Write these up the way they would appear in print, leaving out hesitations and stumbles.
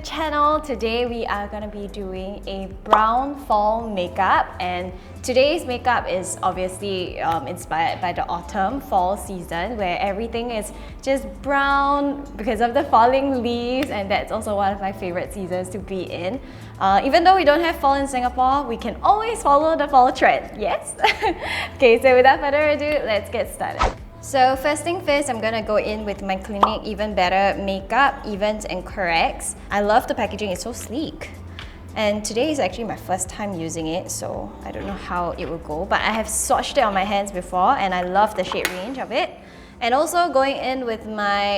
Channel. Today we are going to be doing a brown fall makeup, and today's makeup is obviously inspired by the autumn fall season where everything is just brown because of the falling leaves, and that's also one of my favorite seasons to be in. Even though we don't have fall in Singapore, we can always follow the fall trend, yes? Okay, so without further ado, let's get started. So first thing first, I'm gonna go in with my Clinique Even Better Makeup Evens and Corrects. I love the packaging, it's so sleek. And today is actually my first time using it, so I don't know how it will go. But I have swatched it on my hands before and I love the shade range of it. And also going in with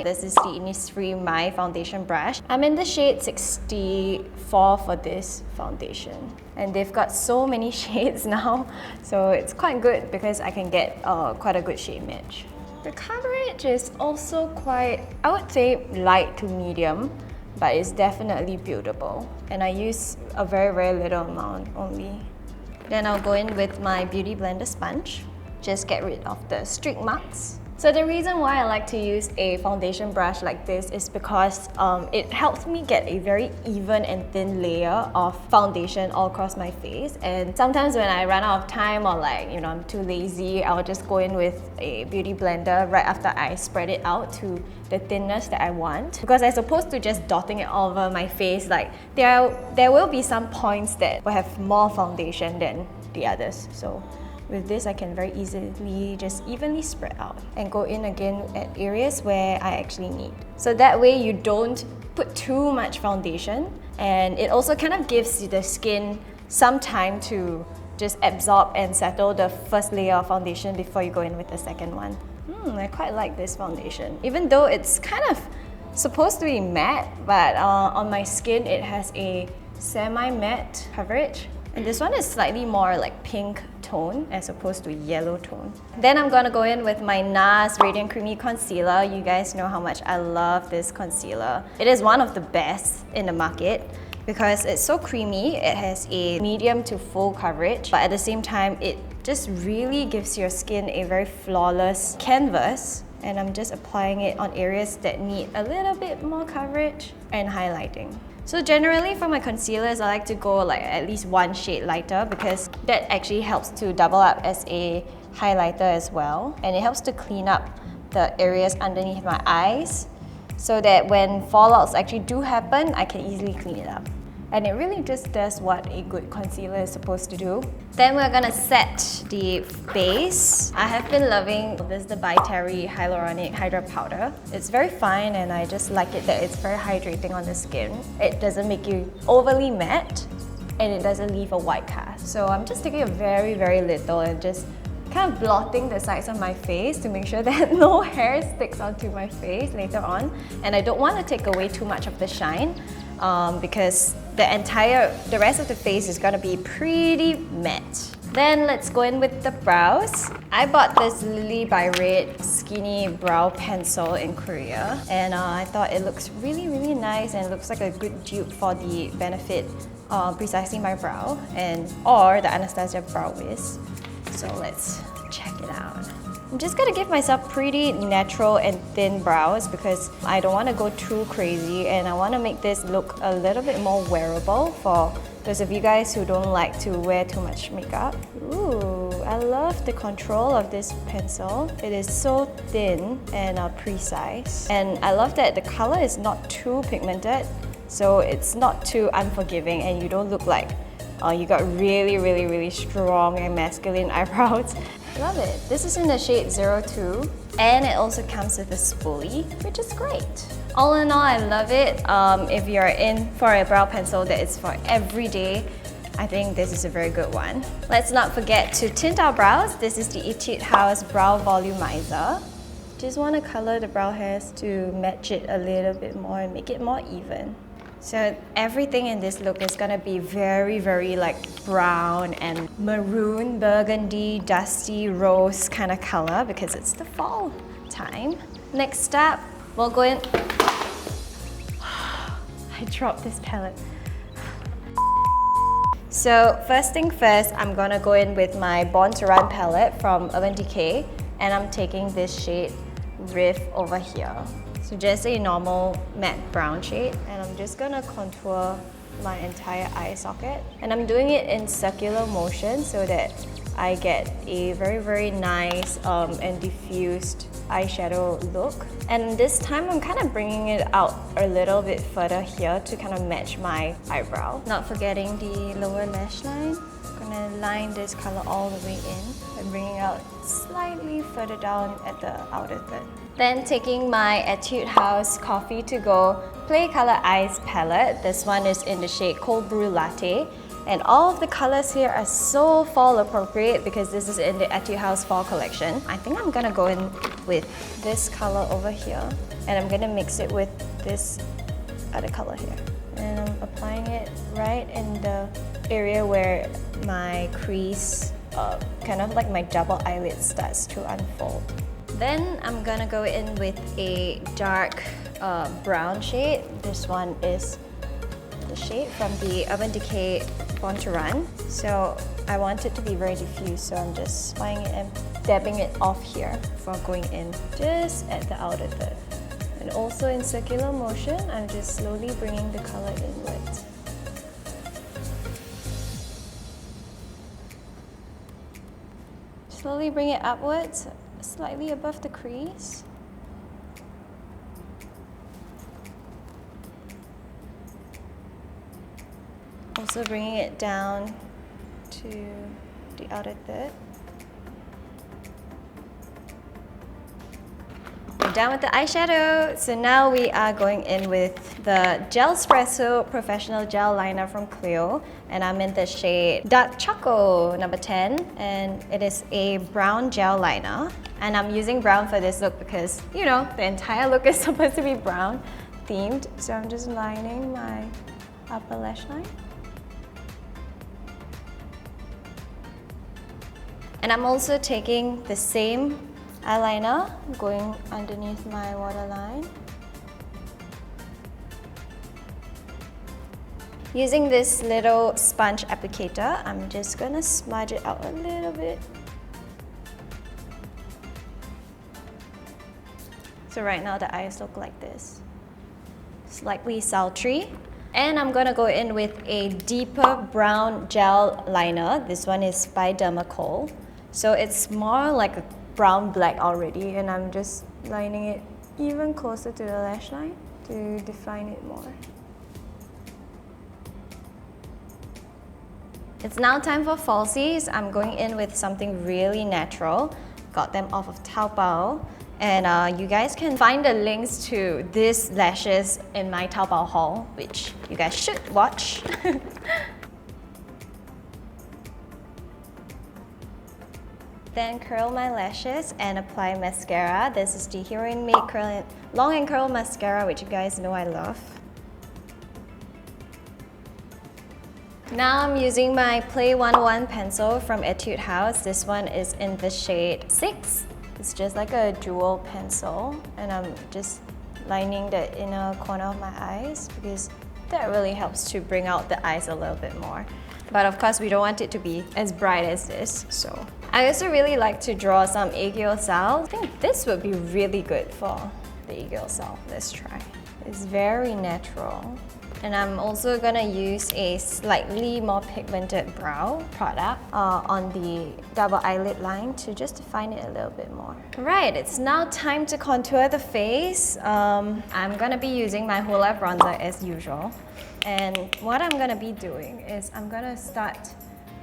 this is the Innisfree My Foundation Brush. I'm in the shade 64 for this foundation. And they've got so many shades now, so it's quite good because I can get quite a good shade match. The coverage is also quite, I would say, light to medium, but it's definitely buildable. And I use a very, very little amount only. Then I'll go in with my Beauty Blender sponge. Just get rid of the streak marks. So the reason why I like to use a foundation brush like this is because it helps me get a very even and thin layer of foundation all across my face. And sometimes when I run out of time or I'm too lazy, I'll just go in with a beauty blender right after I spread it out to the thinness that I want. Because as opposed to just dotting it all over my face, there will be some points that will have more foundation than the others. So with this, I can very easily just evenly spread out and go in again at areas where I actually need. So that way you don't put too much foundation, and it also kind of gives the skin some time to just absorb and settle the first layer of foundation before you go in with the second one. I quite like this foundation. Even though it's kind of supposed to be matte, but on my skin it has a semi-matte coverage. And this one is slightly more like pink tone as opposed to yellow tone. Then I'm gonna go in with my Nars Radiant Creamy Concealer. You guys know how much I love this concealer. It is one of the best in the market because it's so creamy. It has a medium to full coverage, but at the same time, it just really gives your skin a very flawless canvas. And I'm just applying it on areas that need a little bit more coverage and highlighting. So generally for my concealers, I like to go at least one shade lighter because that actually helps to double up as a highlighter as well. And it helps to clean up the areas underneath my eyes so that when fallouts actually do happen, I can easily clean it up. And it really just does what a good concealer is supposed to do. Then we're gonna set the base. I have been loving this, the By Terry Hyaluronic Hydra Powder. It's very fine and I just like it that it's very hydrating on the skin. It doesn't make you overly matte and it doesn't leave a white cast. So I'm just taking a very, very little and just kind of blotting the sides of my face to make sure that no hair sticks onto my face later on. And I don't want to take away too much of the shine because the rest of the face is gonna be pretty matte. Then let's go in with the brows. I bought this lilybyred Skinny-mes Brow Pencil in Korea, and I thought it looks really, really nice and looks like a good dupe for the Benefit Precisely My Brow or the Anastasia Brow Wiz. So let's check it out. I'm just gonna give myself pretty natural and thin brows because I don't want to go too crazy and I want to make this look a little bit more wearable for those of you guys who don't like to wear too much makeup. Ooh, I love the control of this pencil. It is so thin and precise. And I love that the color is not too pigmented, so it's not too unforgiving and you don't look like you got really, really, really strong and masculine eyebrows. Love it. This is in the shade 02 and it also comes with a spoolie, which is great. All in all, I love it. If you're in for a brow pencil that is for everyday, I think this is a very good one. Let's not forget to tint our brows. This is the Etude House Brow Volumizer. Just want to color the brow hairs to match it a little bit more and make it more even. So everything in this look is gonna be very, very like brown and maroon, burgundy, dusty, rose kind of color because it's the fall time. Next up, we'll go in. I dropped this palette. So first thing first, I'm gonna go in with my Born to Run palette from Urban Decay, and I'm taking this shade Riff over here. So just a normal matte brown shade, and I'm just gonna contour my entire eye socket. And I'm doing it in circular motion so that I get a very, very nice and diffused eyeshadow look. And this time I'm kind of bringing it out a little bit further here to kind of match my eyebrow. Not forgetting the lower lash line. I'm gonna line this color all the way in and bringing out slightly further down at the outer third. Then taking my Etude House Coffee to Go Play Color Eyes palette. This one is in the shade Cold Brew Latte. And all of the colors here are so fall appropriate because this is in the Etude House Fall collection. I think I'm gonna go in with this color over here, and I'm gonna mix it with this other color here. And I'm applying it right in the area where my crease, kind of like my double eyelid starts to unfold. Then I'm gonna go in with a dark brown shade. This one is the shade from the Urban Decay Born to Run. So I want it to be very diffuse, so I'm just applying it and dabbing it off here before going in, just at the outer third. And also in circular motion, I'm just slowly bringing the color inwards. Slowly bring it upwards, slightly above the crease. Also bringing it down to the outer third. We're done with the eyeshadow. So now we are going in with the Gelpresso Professional Gel Liner from Clio. And I'm in the shade Dark Choco number 10. And it is a brown gel liner. And I'm using brown for this look because, you know, the entire look is supposed to be brown themed. So I'm just lining my upper lash line. And I'm also taking the same eyeliner, going underneath my waterline. Using this little sponge applicator, I'm just gonna smudge it out a little bit. So right now the eyes look like this. Slightly sultry. And I'm gonna go in with a deeper brown gel liner. This one is by Dermacol. So it's more like a brown black already, and I'm just lining it even closer to the lash line to define it more. It's now time for falsies. I'm going in with something really natural. Got them off of Taobao. And you guys can find the links to these lashes in my Taobao haul, which you guys should watch. Then curl my lashes and apply mascara. This is the Heroine Made Long and Curl Mascara, which you guys know I love. Now I'm using my Play 101 pencil from Etude House. This one is in the shade 6. It's just like a jewel pencil, and I'm just lining the inner corner of my eyes because that really helps to bring out the eyes a little bit more. But of course, we don't want it to be as bright as this, so. I also really like to draw some aegiosal. I think this would be really good for the aegiosal. Let's try. It's very natural. And I'm also gonna use a slightly more pigmented brow product on the double eyelid line to just define it a little bit more. Right, it's now time to contour the face. I'm gonna be using my Hoola bronzer as usual. And what I'm gonna be doing is I'm gonna start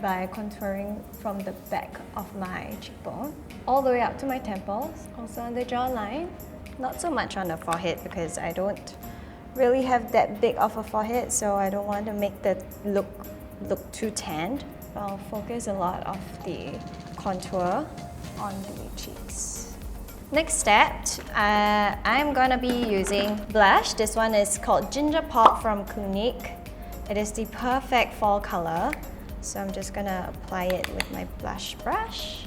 by contouring from the back of my cheekbone all the way up to my temples, also on the jawline. Not so much on the forehead because I don't really have that big of a forehead, so I don't want to make the look look too tanned. I'll focus a lot of the contour on the cheeks. Next step, I'm gonna be using blush. This one is called Ginger Pop from Clinique. It is the perfect fall color. So I'm just gonna apply it with my blush brush.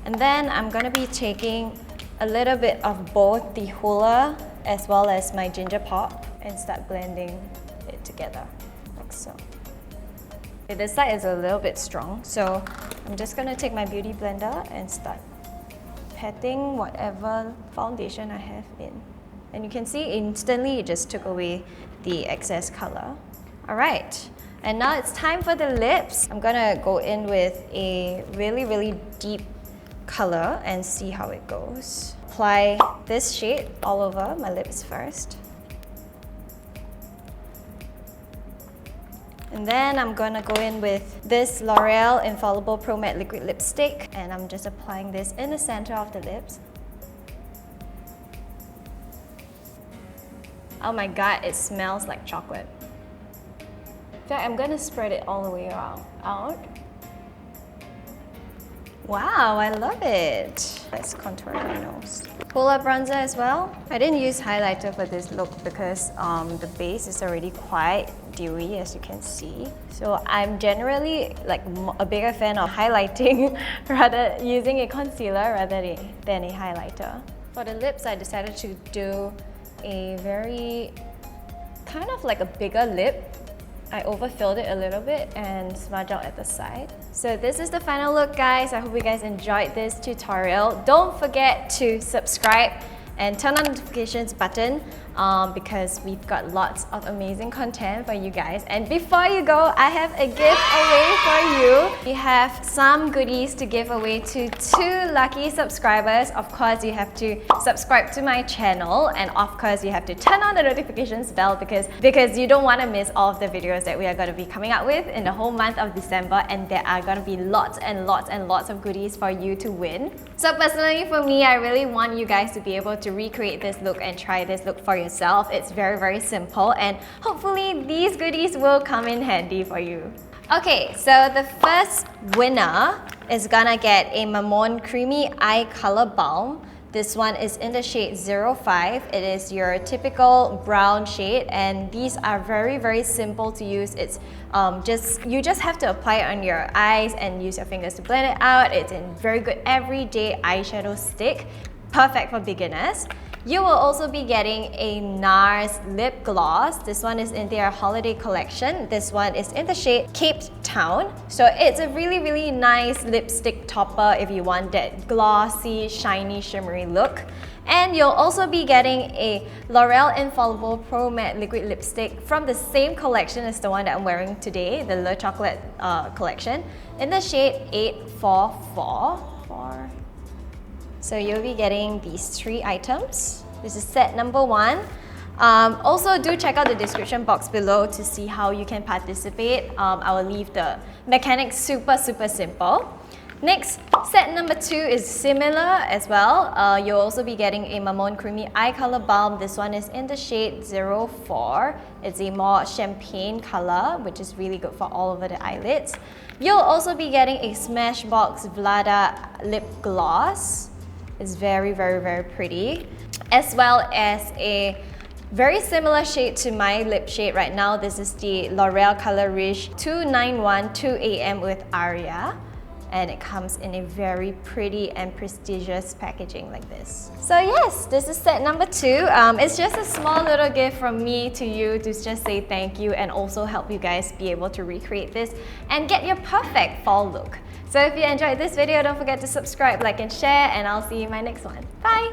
And then I'm gonna be taking a little bit of both the Hoola as well as my Ginger Pop and start blending it together, like so. Okay, this side is a little bit strong, so I'm just gonna take my beauty blender and start patting whatever foundation I have in. And you can see instantly it just took away the excess color. Alright, and now it's time for the lips. I'm gonna go in with a really deep color and see how it goes. Apply this shade all over my lips first. And then I'm gonna go in with this L'Oreal Infallible Pro Matte Liquid Lipstick, and I'm just applying this in the center of the lips. Oh my god, it smells like chocolate. In fact, I'm gonna spread it all the way around, out. Wow, I love it. Let's contour my nose. Hoola bronzer as well. I didn't use highlighter for this look because the base is already quite dewy, as you can see. So I'm generally like a bigger fan of highlighting rather using a concealer rather than a highlighter. For the lips, I decided to do a very kind of like a bigger lip. I overfilled it a little bit and smudge out at the side. So this is the final look, guys. I hope you guys enjoyed this tutorial. Don't forget to subscribe and turn on the notifications button because we've got lots of amazing content for you guys. And before you go, I have a giveaway for you. We have some goodies to give away to 2 lucky subscribers. Of course, you have to subscribe to my channel, and of course, you have to turn on the notifications bell because you don't want to miss all of the videos that we are going to be coming out with in the whole month of December, and there are going to be lots and lots of goodies for you to win. So personally for me, I really want you guys to be able to recreate this look and try this look for yourself. It's very simple, and hopefully these goodies will come in handy for you. Okay, so the first winner is gonna get a Mammon Creamy Eye Color Balm. This one is in the shade 05. It is your typical brown shade, and these are very simple to use. It's you just have to apply it on your eyes and use your fingers to blend it out. It's a very good everyday eyeshadow stick, perfect for beginners. You will also be getting a Nars lip gloss. This one is in their holiday collection. This one is in the shade Cape Town. So it's a really nice lipstick topper if you want that glossy, shiny, shimmery look. And you'll also be getting a L'Oreal Infallible Pro Matte Liquid Lipstick from the same collection as the one that I'm wearing today, the Le Chocolate collection, in the shade 844. So you'll be getting these 3 items. This is set number 1. Also, do check out the description box below to see how you can participate. I will leave the mechanics super simple. Next, set number 2 is similar as well. You'll also be getting a Mammon Creamy Eye Color Balm. This one is in the shade 04. It's a more champagne color, which is really good for all over the eyelids. You'll also be getting a Smashbox Vlada Lip Gloss. It's very pretty, as well as a very similar shade to my lip shade right now. This is the L'Oreal Color Riche 291 2am with Aria, and it comes in a very pretty and prestigious packaging like this. So yes, this is set number 2. It's just a small little gift from me to you to just say thank you and also help you guys be able to recreate this and get your perfect fall look. So if you enjoyed this video, don't forget to subscribe, like and share, and I'll see you in my next one. Bye!